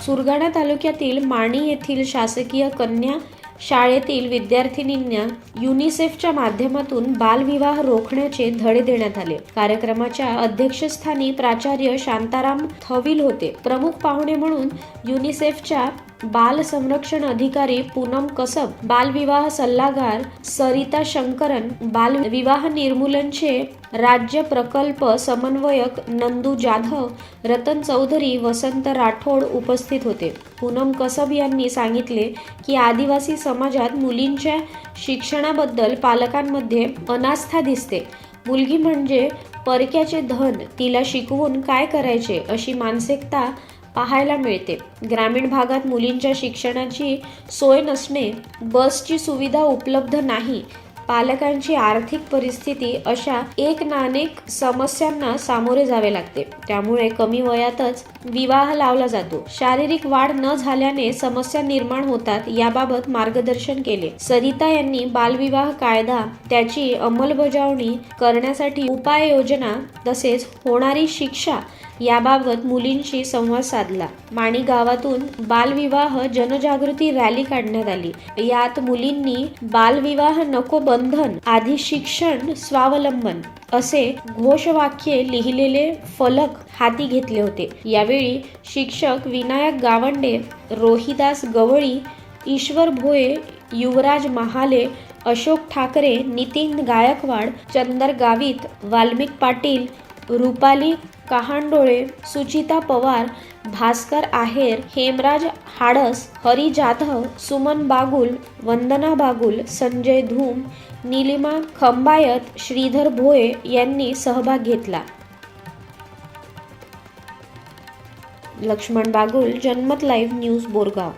सुरगाणा तालुक्यातील माणी येथील शासकीय कन्या शाळेतील विद्यार्थिनींना युनिसेफच्या माध्यमातून बालविवाह रोखण्याचे धडे देण्यात आले। कार्यक्रमाच्या अध्यक्षस्थानी प्राचार्य शांताराम थविल होते। प्रमुख पाहुणे म्हणून युनिसेफच्या बाल संरक्षण अधिकारी पूनम कसब, बालविवाह सल्लागार सरिता शंकरन, बालविवाह निर्मूलनचे राज्य प्रकल्प समन्वयक नंदू जाधव, रतन चौधरी, वसंत राठोड उपस्थित होते। पूनम कसब यांनी सांगितले की आदिवासी समाजात मुलींच्या शिक्षणाबद्दल पालकांमध्ये अनास्था दिसते। मुलगी म्हणजे परक्याचे धन, तिला शिकवून काय करायचे अशी मानसिकता पाहायला मिळते। ग्रामीण भागात मुलींच्या शिक्षणाची सोय नसणे, बसची सुविधा उपलब्ध नाही, पालकांची आर्थिक परिस्थिती अशा एक ना अनेक समस्यांना सामोरे जावे लागते। त्यामुळे कमी वयातच विवाह लावला जातो। शारीरिक वाढ न झाल्याने समस्या निर्माण होतात, याबाबत मार्गदर्शन केले। सरिता यांनी बालविवाह कायदा, त्याची अंमलबजावणी करण्यासाठी उपाययोजना तसेच होणारी शिक्षा याबाबत मुलींशी संवाद साधला। माणी गावातून बालविवाह जनजागृती रॅली काढण्यात आली। यात मुलींनी बालविवाह नको बंधन, आधी शिक्षण स्वावलंबन असे घोषवाक्य लिहिलेले फलक हाती घेतले होते। यावेळी शिक्षक विनायक गावंडे, रोहिदास गवळी, ईश्वर भोये, युवराज महाले, अशोक ठाकरे, नितीन गायकवाड, चंदर गावित, वाल्मिक पाटील, रुपाली कहांडोळे, सुचिता पवार, भास्कर आहेर, हेमराज हाडस, हरी जाधव, सुमन बागुल, वंदना बागुल, संजय धूम, नीलिमा खंबायत, श्रीधर भोये यांनी सहभाग घेतला। लक्ष्मण बागुल, जनमत लाईव्ह न्यूज, बोरगाव।